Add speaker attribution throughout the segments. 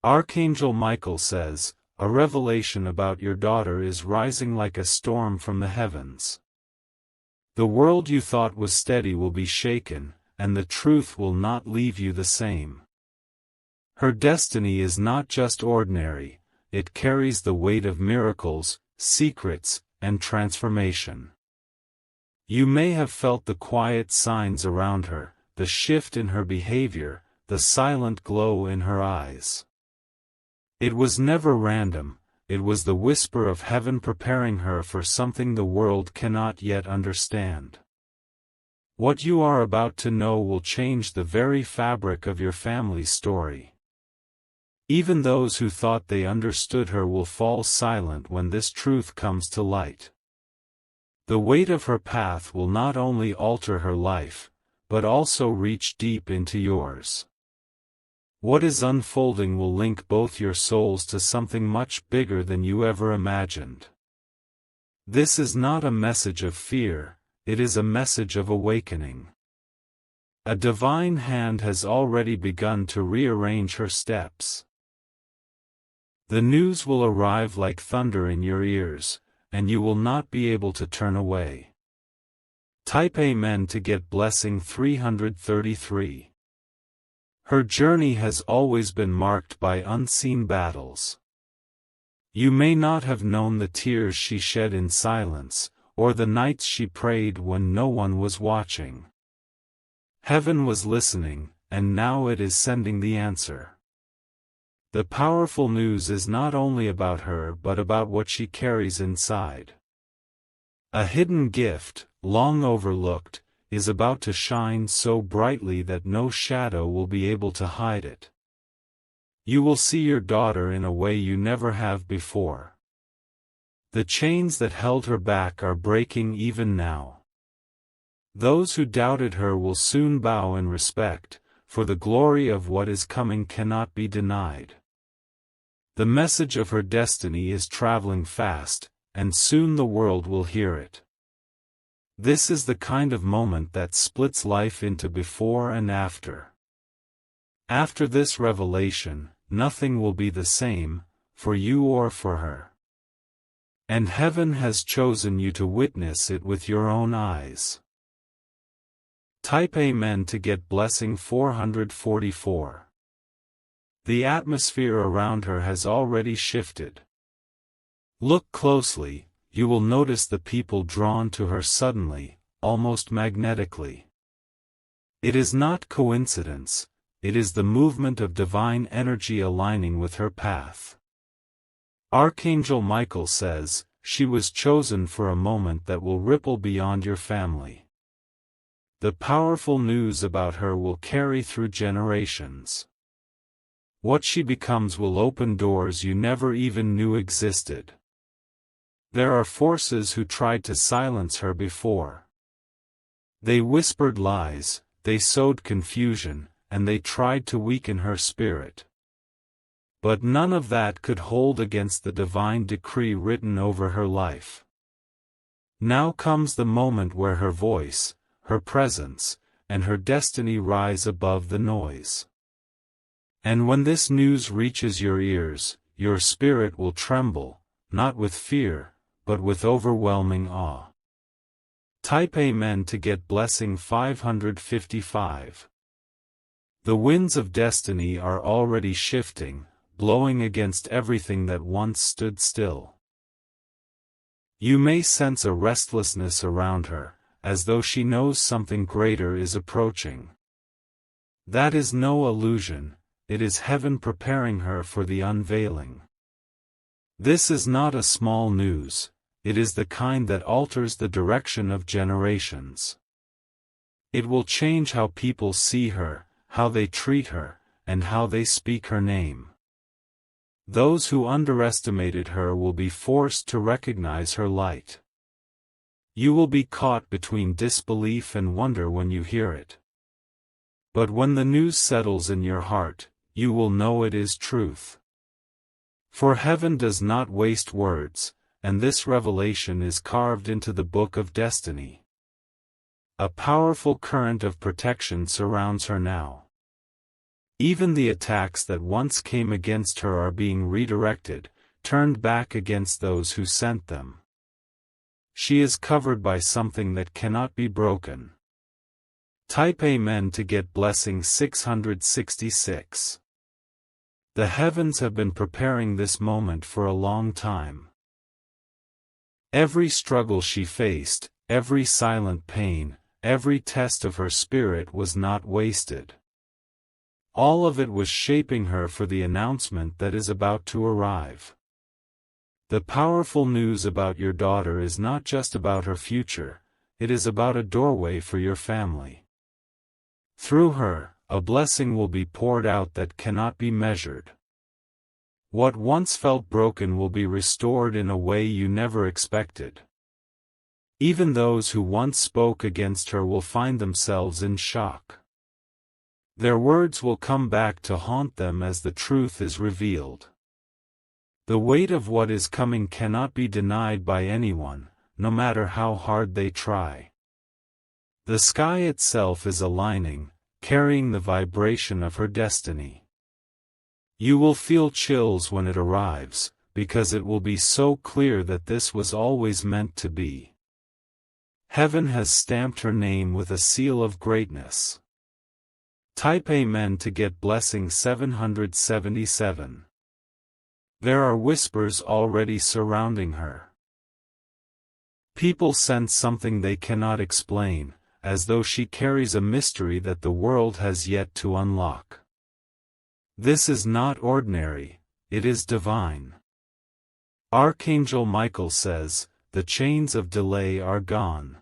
Speaker 1: Archangel Michael says, "A revelation about your daughter is rising like a storm from the heavens. The world you thought was steady will be shaken, and the truth will not leave you the same. Her destiny is not just ordinary, it carries the weight of miracles, secrets, and transformation. You may have felt the quiet signs around her, the shift in her behavior, the silent glow in her eyes. It was never random, it was the whisper of heaven preparing her for something the world cannot yet understand. What you are about to know will change the very fabric of your family's story. Even those who thought they understood her will fall silent when this truth comes to light. The weight of her path will not only alter her life, but also reach deep into yours. What is unfolding will link both your souls to something much bigger than you ever imagined. This is not a message of fear, it is a message of awakening. A divine hand has already begun to rearrange her steps. The news will arrive like thunder in your ears, and you will not be able to turn away. Type Amen to get blessing 333. Her journey has always been marked by unseen battles. You may not have known the tears she shed in silence, or the nights she prayed when no one was watching. Heaven was listening, and now it is sending the answer. The powerful news is not only about her but about what she carries inside. A hidden gift, long overlooked, is about to shine so brightly that no shadow will be able to hide it. You will see your daughter in a way you never have before. The chains that held her back are breaking even now. Those who doubted her will soon bow in respect, for the glory of what is coming cannot be denied. The message of her destiny is traveling fast, and soon the world will hear it. This is the kind of moment that splits life into before and after. After this revelation, nothing will be the same, for you or for her. And heaven has chosen you to witness it with your own eyes. Type Amen to get blessing 444. The atmosphere around her has already shifted. Look closely, you will notice the people drawn to her suddenly, almost magnetically. It is not coincidence, it is the movement of divine energy aligning with her path. Archangel Michael says, "She was chosen for a moment that will ripple beyond your family." The powerful news about her will carry through generations. What she becomes will open doors you never even knew existed. There are forces who tried to silence her before. They whispered lies, they sowed confusion, and they tried to weaken her spirit. But none of that could hold against the divine decree written over her life. Now comes the moment where her voice, her presence, and her destiny rise above the noise. And when this news reaches your ears, your spirit will tremble, not with fear, but with overwhelming awe. Type Amen to get blessing 555. The winds of destiny are already shifting, blowing against everything that once stood still. You may sense a restlessness around her, as though she knows something greater is approaching. That is no illusion. It is heaven preparing her for the unveiling. This is not a small news, it is the kind that alters the direction of generations. It will change how people see her, how they treat her, and how they speak her name. Those who underestimated her will be forced to recognize her light. You will be caught between disbelief and wonder when you hear it. But when the news settles in your heart, you will know it is truth. For heaven does not waste words, and this revelation is carved into the book of destiny. A powerful current of protection surrounds her now. Even the attacks that once came against her are being redirected, turned back against those who sent them. She is covered by something that cannot be broken. Type Amen to get blessing 666. The heavens have been preparing this moment for a long time. Every struggle she faced, every silent pain, every test of her spirit was not wasted. All of it was shaping her for the announcement that is about to arrive. The powerful news about your daughter is not just about her future, it is about a doorway for your family. Through her, a blessing will be poured out that cannot be measured. What once felt broken will be restored in a way you never expected. Even those who once spoke against her will find themselves in shock. Their words will come back to haunt them as the truth is revealed. The weight of what is coming cannot be denied by anyone, no matter how hard they try. The sky itself is aligning, carrying the vibration of her destiny. You will feel chills when it arrives, because it will be so clear that this was always meant to be. Heaven has stamped her name with a seal of greatness. Type Amen to get blessing 777. There are whispers already surrounding her. People sense something they cannot explain, as though she carries a mystery that the world has yet to unlock. This is not ordinary, it is divine. Archangel Michael says, the chains of delay are gone.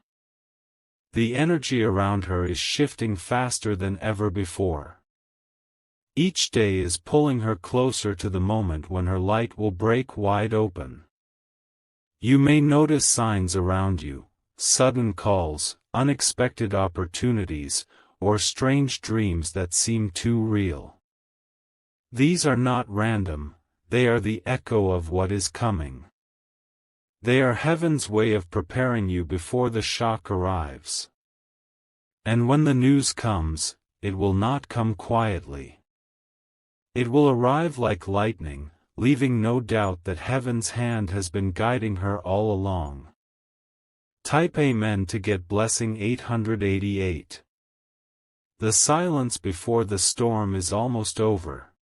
Speaker 1: The energy around her is shifting faster than ever before. Each day is pulling her closer to the moment when her light will break wide open. You may notice signs around you, sudden calls, unexpected opportunities, or strange dreams that seem too real. These are not random, they are the echo of what is coming. They are heaven's way of preparing you before the shock arrives. And when the news comes, it will not come quietly. It will arrive like lightning, leaving no doubt that heaven's hand has been guiding her all along. Type Amen to get blessing 888. The silence before the storm is almost over.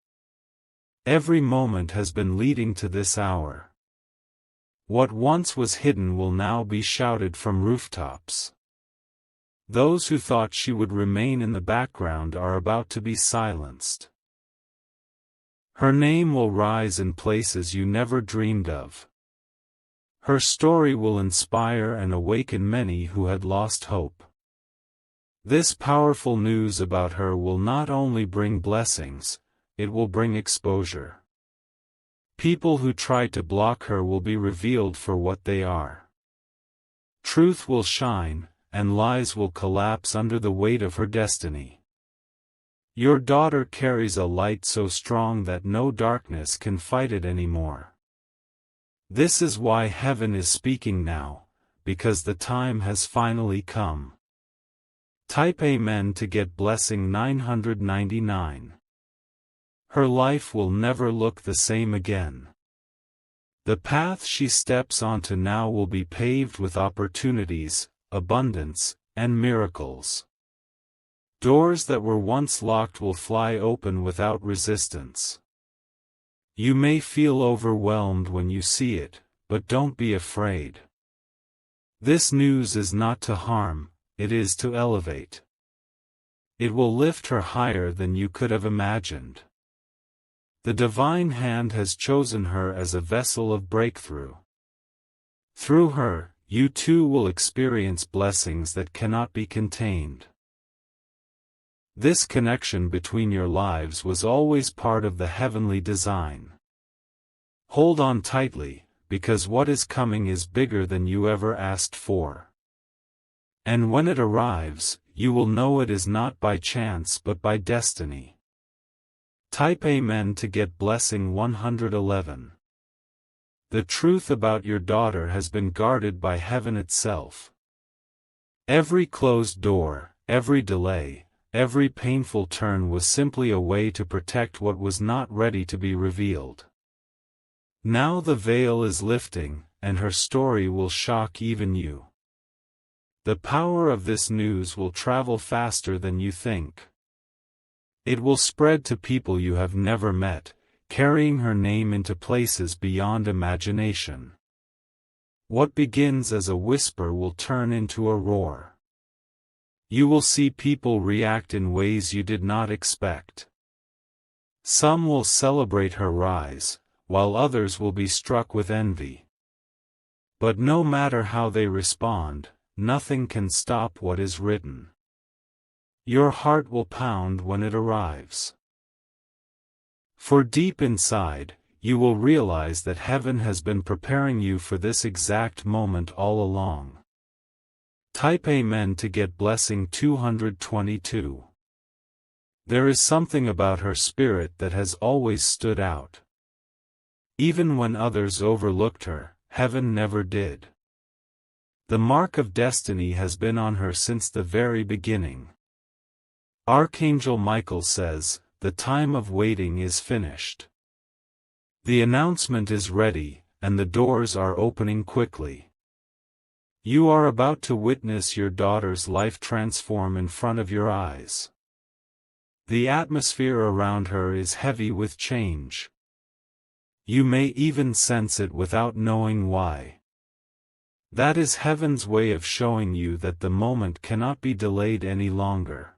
Speaker 1: Every moment has been leading to this hour. What once was hidden will now be shouted from rooftops. Those who thought she would remain in the background are about to be silenced. Her name will rise in places you never dreamed of. Her story will inspire and awaken many who had lost hope. This powerful news about her will not only bring blessings, it will bring exposure. People who try to block her will be revealed for what they are. Truth will shine, and lies will collapse under the weight of her destiny. Your daughter carries a light so strong that no darkness can fight it anymore. This is why heaven is speaking now, because the time has finally come. Type Amen to get blessing 999. Her life will never look the same again. The path she steps onto now will be paved with opportunities, abundance, and miracles. Doors that were once locked will fly open without resistance. You may feel overwhelmed when you see it, but don't be afraid. This news is not to harm, it is to elevate. It will lift her higher than you could have imagined. The divine hand has chosen her as a vessel of breakthrough. Through her, you too will experience blessings that cannot be contained. This connection between your lives was always part of the heavenly design. Hold on tightly, because what is coming is bigger than you ever asked for. And when it arrives, you will know it is not by chance but by destiny. Type Amen to get blessing 111. The truth about your daughter has been guarded by heaven itself. Every closed door, every delay, every painful turn was simply a way to protect what was not ready to be revealed. Now the veil is lifting, and her story will shock even you. The power of this news will travel faster than you think. It will spread to people you have never met, carrying her name into places beyond imagination. What begins as a whisper will turn into a roar. You will see people react in ways you did not expect. Some will celebrate her rise, while others will be struck with envy. But no matter how they respond, nothing can stop what is written. Your heart will pound when it arrives. For deep inside, you will realize that heaven has been preparing you for this exact moment all along. Type Amen to get blessing 222. There is something about her spirit that has always stood out. Even when others overlooked her, heaven never did. The mark of destiny has been on her since the very beginning. Archangel Michael says, "The time of waiting is finished." The announcement is ready, and the doors are opening quickly. You are about to witness your daughter's life transform in front of your eyes. The atmosphere around her is heavy with change. You may even sense it without knowing why. That is heaven's way of showing you that the moment cannot be delayed any longer.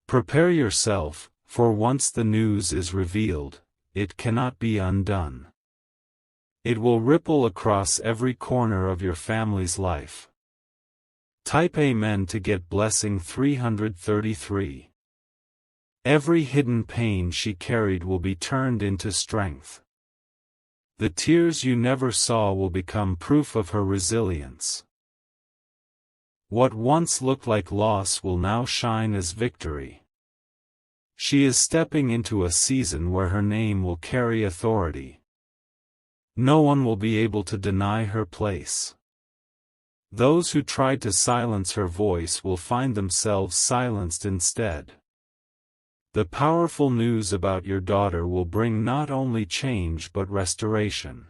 Speaker 1: Prepare yourself, for once the news is revealed, it cannot be undone. It will ripple across every corner of your family's life. Type Amen to get blessing 333. Every hidden pain she carried will be turned into strength. The tears you never saw will become proof of her resilience. What once looked like loss will now shine as victory. She is stepping into a season where her name will carry authority. No one will be able to deny her place. Those who tried to silence her voice will find themselves silenced instead. The powerful news about your daughter will bring not only change but restoration.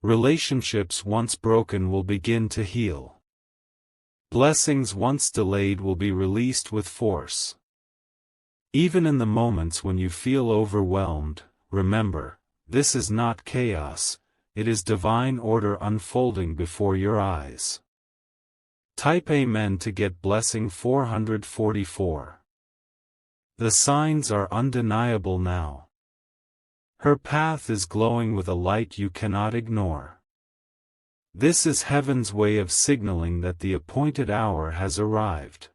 Speaker 1: Relationships once broken will begin to heal. Blessings once delayed will be released with force. Even in the moments when you feel overwhelmed, remember, this is not chaos, it is divine order unfolding before your eyes. Type Amen to get blessing 444. The signs are undeniable now. Her path is glowing with a light you cannot ignore. This is heaven's way of signaling that the appointed hour has arrived.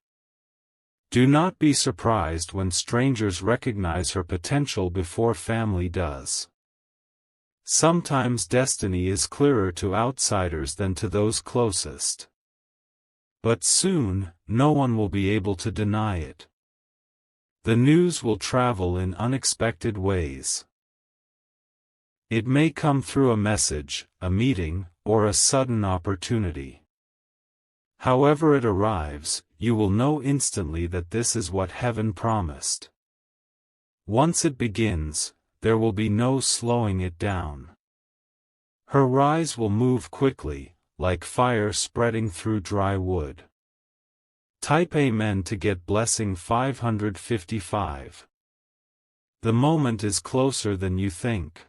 Speaker 1: Do not be surprised when strangers recognize her potential before family does. Sometimes destiny is clearer to outsiders than to those closest. But soon, no one will be able to deny it. The news will travel in unexpected ways. It may come through a message, a meeting, or a sudden opportunity. However it arrives, you will know instantly that this is what heaven promised. Once it begins, there will be no slowing it down. Her rise will move quickly, like fire spreading through dry wood. Type Amen to get blessing 555. The moment is closer than you think.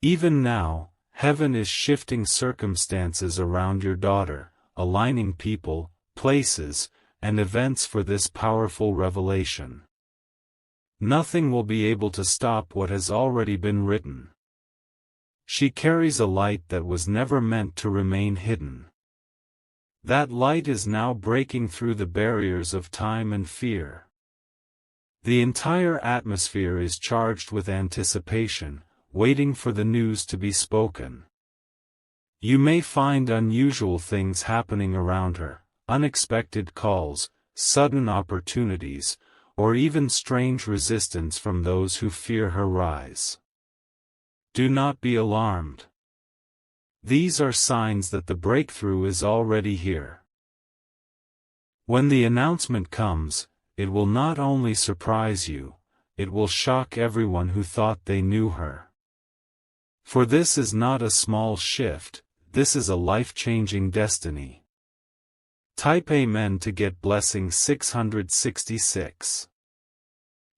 Speaker 1: Even now, heaven is shifting circumstances around your daughter, aligning people, places, and events for this powerful revelation. Nothing will be able to stop what has already been written. She carries a light that was never meant to remain hidden. That light is now breaking through the barriers of time and fear. The entire atmosphere is charged with anticipation, waiting for the news to be spoken. You may find unusual things happening around her, unexpected calls, sudden opportunities, or even strange resistance from those who fear her rise. Do not be alarmed. These are signs that the breakthrough is already here. When the announcement comes, it will not only surprise you, it will shock everyone who thought they knew her. For this is not a small shift, this is a life-changing destiny. Type Amen to get blessing 666.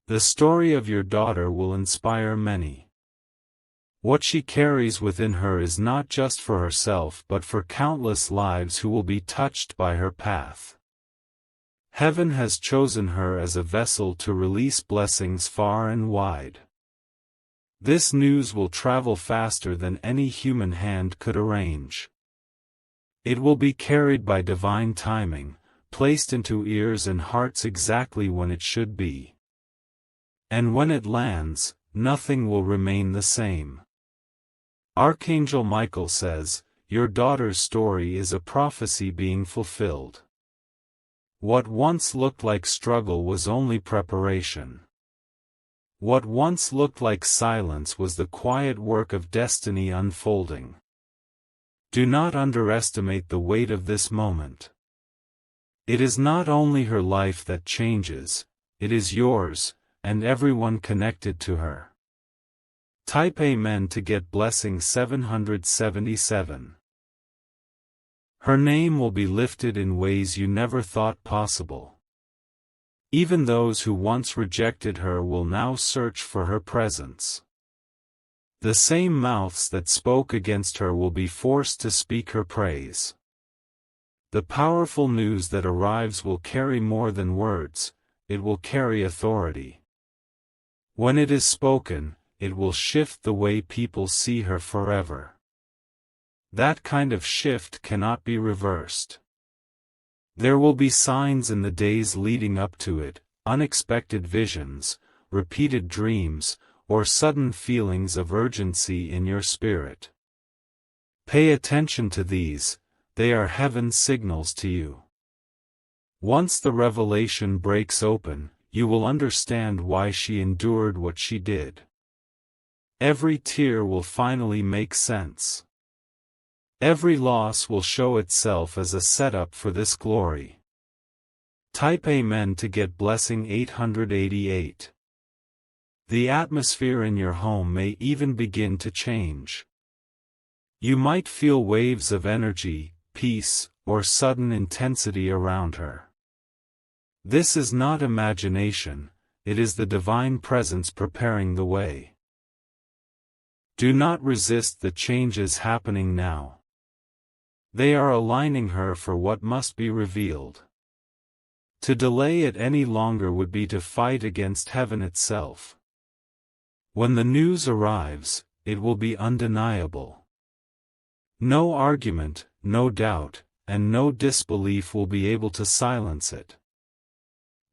Speaker 1: The story of your daughter will inspire many. What she carries within her is not just for herself but for countless lives who will be touched by her path. Heaven has chosen her as a vessel to release blessings far and wide. This news will travel faster than any human hand could arrange. It will be carried by divine timing, placed into ears and hearts exactly when it should be. And when it lands, nothing will remain the same. Archangel Michael says, your daughter's story is a prophecy being fulfilled. What once looked like struggle was only preparation. What once looked like silence was the quiet work of destiny unfolding. Do not underestimate the weight of this moment. It is not only her life that changes, it is yours, and everyone connected to her. Type Amen to get blessing 777. Her name will be lifted in ways you never thought possible. Even those who once rejected her will now search for her presence. The same mouths that spoke against her will be forced to speak her praise. The powerful news that arrives will carry more than words, it will carry authority. When it is spoken, it will shift the way people see her forever. That kind of shift cannot be reversed. There will be signs in the days leading up to it, unexpected visions, repeated dreams, or sudden feelings of urgency in your spirit. Pay attention to these, they are heaven's signals to you. Once the revelation breaks open, you will understand why she endured what she did. Every tear will finally make sense. Every loss will show itself as a setup for this glory. Type Amen to get blessing 888. The atmosphere in your home may even begin to change. You might feel waves of energy, peace, or sudden intensity around her. This is not imagination, it is the divine presence preparing the way. Do not resist the changes happening now. They are aligning her for what must be revealed. To delay it any longer would be to fight against heaven itself. When the news arrives, it will be undeniable. No argument, no doubt, and no disbelief will be able to silence it.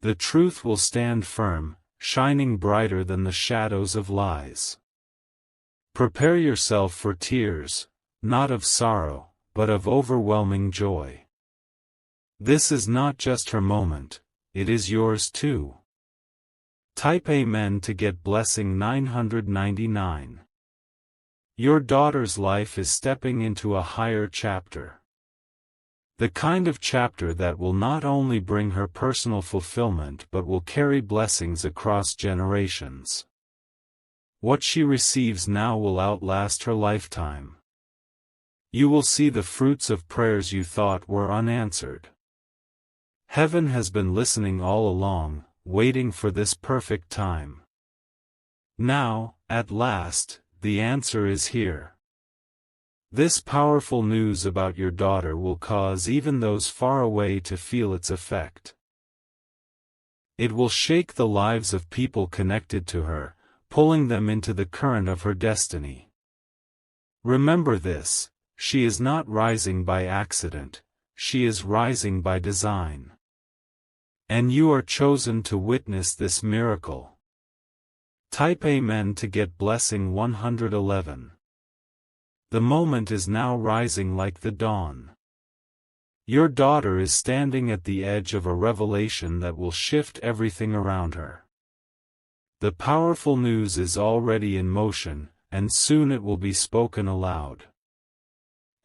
Speaker 1: The truth will stand firm, shining brighter than the shadows of lies. Prepare yourself for tears, not of sorrow, but of overwhelming joy. This is not just her moment, it is yours too. Type Amen to get blessing 999. Your daughter's life is stepping into a higher chapter. The kind of chapter that will not only bring her personal fulfillment but will carry blessings across generations. What she receives now will outlast her lifetime. You will see the fruits of prayers you thought were unanswered. Heaven has been listening all along, waiting for this perfect time. Now, at last, the answer is here. This powerful news about your daughter will cause even those far away to feel its effect. It will shake the lives of people connected to her, pulling them into the current of her destiny. Remember this, she is not rising by accident, she is rising by design. And you are chosen to witness this miracle. Type Amen to get blessing 111. The moment is now rising like the dawn. Your daughter is standing at the edge of a revelation that will shift everything around her. The powerful news is already in motion, and soon it will be spoken aloud.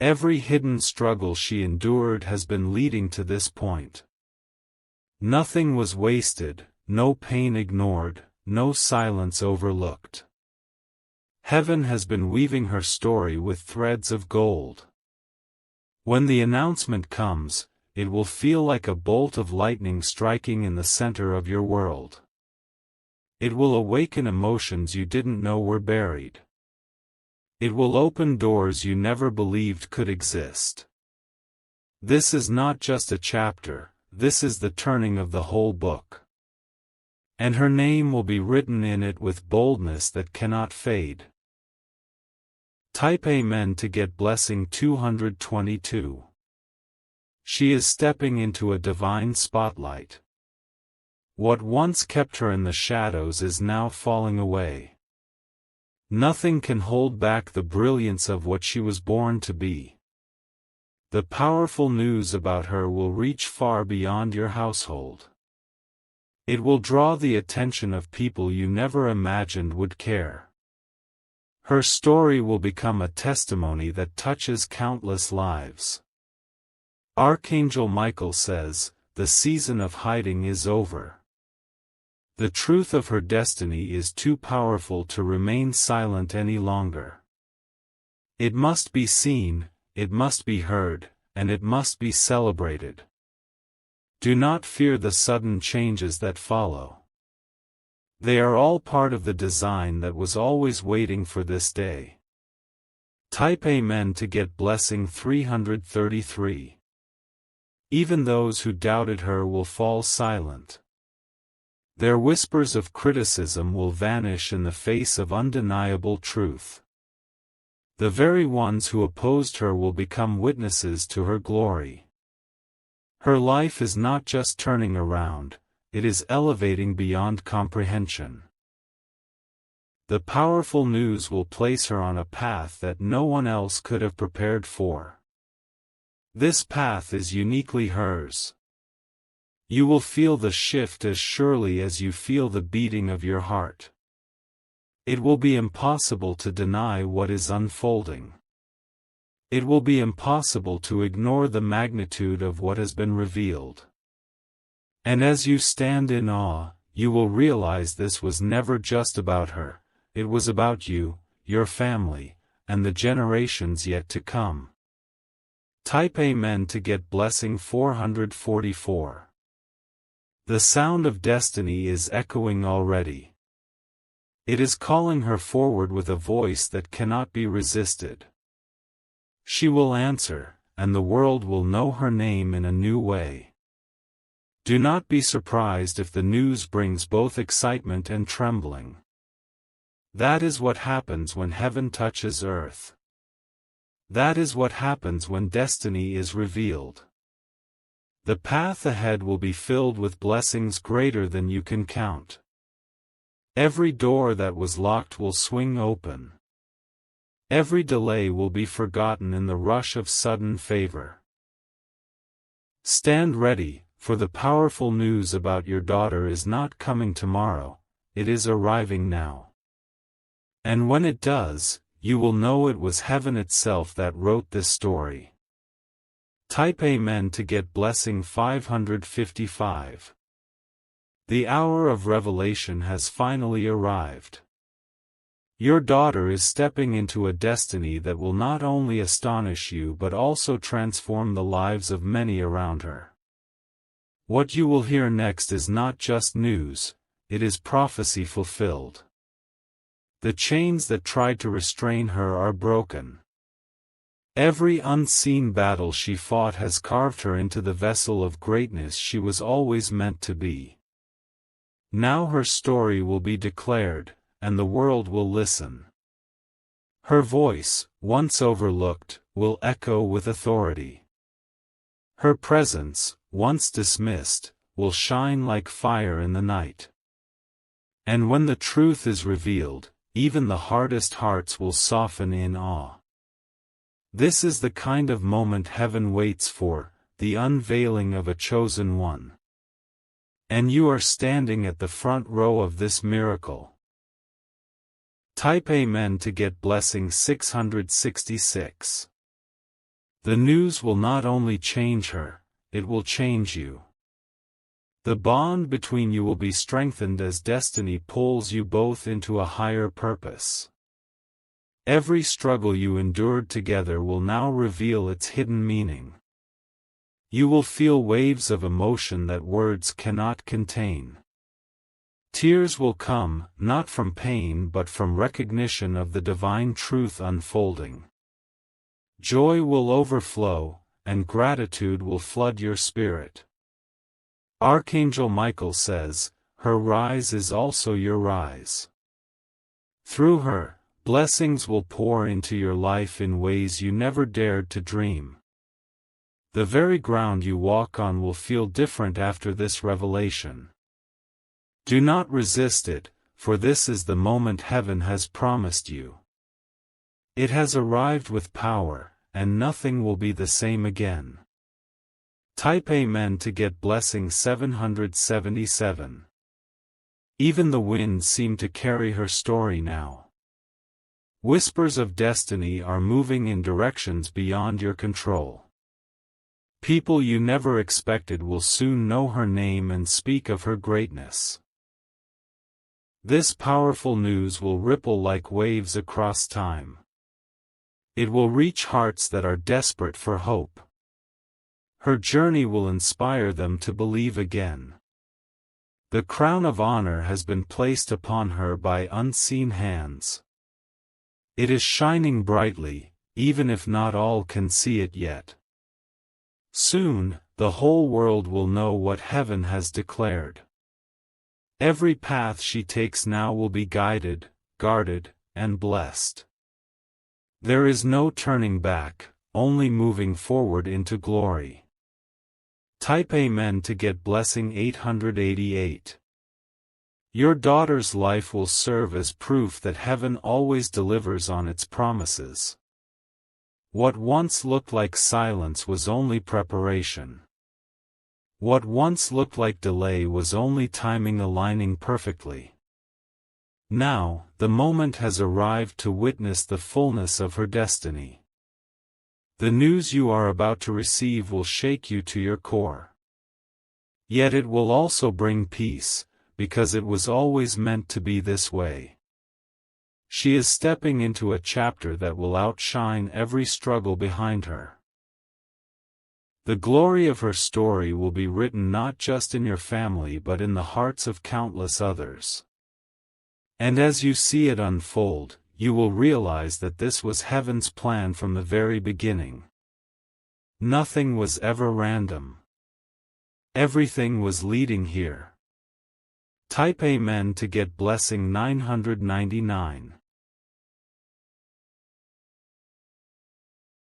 Speaker 1: Every hidden struggle she endured has been leading to this point. Nothing was wasted, no pain ignored, no silence overlooked. Heaven has been weaving her story with threads of gold. When the announcement comes, it will feel like a bolt of lightning striking in the center of your world. It will awaken emotions you didn't know were buried. It will open doors you never believed could exist. This is not just a chapter, this is the turning of the whole book. And her name will be written in it with boldness that cannot fade. Type Amen to get blessing 222. She is stepping into a divine spotlight. What once kept her in the shadows is now falling away. Nothing can hold back the brilliance of what she was born to be. The powerful news about her will reach far beyond your household. It will draw the attention of people you never imagined would care. Her story will become a testimony that touches countless lives. Archangel Michael says, the season of hiding is over. The truth of her destiny is too powerful to remain silent any longer. It must be seen, it must be heard, and it must be celebrated. Do not fear the sudden changes that follow. They are all part of the design that was always waiting for this day. Type Amen to get blessing 333. Even those who doubted her will fall silent. Their whispers of criticism will vanish in the face of undeniable truth. The very ones who opposed her will become witnesses to her glory. Her life is not just turning around, it is elevating beyond comprehension. The powerful news will place her on a path that no one else could have prepared for. This path is uniquely hers. You will feel the shift as surely as you feel the beating of your heart. It will be impossible to deny what is unfolding. It will be impossible to ignore the magnitude of what has been revealed. And as you stand in awe, you will realize this was never just about her, it was about you, your family, and the generations yet to come. Type Amen to get blessing 444. The sound of destiny is echoing already. It is calling her forward with a voice that cannot be resisted. She will answer, and the world will know her name in a new way. Do not be surprised if the news brings both excitement and trembling. That is what happens when heaven touches earth. That is what happens when destiny is revealed. The path ahead will be filled with blessings greater than you can count. Every door that was locked will swing open. Every delay will be forgotten in the rush of sudden favor. Stand ready, for the powerful news about your daughter is not coming tomorrow, it is arriving now. And when it does, you will know it was heaven itself that wrote this story. Type Amen to get blessing 555. The hour of revelation has finally arrived. Your daughter is stepping into a destiny that will not only astonish you but also transform the lives of many around her. What you will hear next is not just news, it is prophecy fulfilled. The chains that tried to restrain her are broken. Every unseen battle she fought has carved her into the vessel of greatness she was always meant to be. Now her story will be declared, and the world will listen. Her voice, once overlooked, will echo with authority. Her presence, once dismissed, will shine like fire in the night. And when the truth is revealed, even the hardest hearts will soften in awe. This is the kind of moment heaven waits for, the unveiling of a chosen one. And you are standing at the front row of this miracle. Type Amen to get blessing 666. The news will not only change her, it will change you. The bond between you will be strengthened as destiny pulls you both into a higher purpose. Every struggle you endured together will now reveal its hidden meaning. You will feel waves of emotion that words cannot contain. Tears will come, not from pain but from recognition of the divine truth unfolding. Joy will overflow, and gratitude will flood your spirit. Archangel Michael says, "Her rise is also your rise." Through her, blessings will pour into your life in ways you never dared to dream. The very ground you walk on will feel different after this revelation. Do not resist it, for this is the moment heaven has promised you. It has arrived with power, and nothing will be the same again. Type Amen to get blessing 777. Even the winds seem to carry her story now. Whispers of destiny are moving in directions beyond your control. People you never expected will soon know her name and speak of her greatness. This powerful news will ripple like waves across time. It will reach hearts that are desperate for hope. Her journey will inspire them to believe again. The crown of honor has been placed upon her by unseen hands. It is shining brightly, even if not all can see it yet. Soon, the whole world will know what heaven has declared. Every path she takes now will be guided, guarded, and blessed. There is no turning back, only moving forward into glory. Type Amen to get blessing 888. Your daughter's life will serve as proof that heaven always delivers on its promises. What once looked like silence was only preparation. What once looked like delay was only timing aligning perfectly. Now, the moment has arrived to witness the fullness of her destiny. The news you are about to receive will shake you to your core. Yet it will also bring peace, because it was always meant to be this way. She is stepping into a chapter that will outshine every struggle behind her. The glory of her story will be written not just in your family but in the hearts of countless others. And as you see it unfold, you will realize that this was heaven's plan from the very beginning. Nothing was ever random. Everything was leading here. Type Amen to get blessing 999.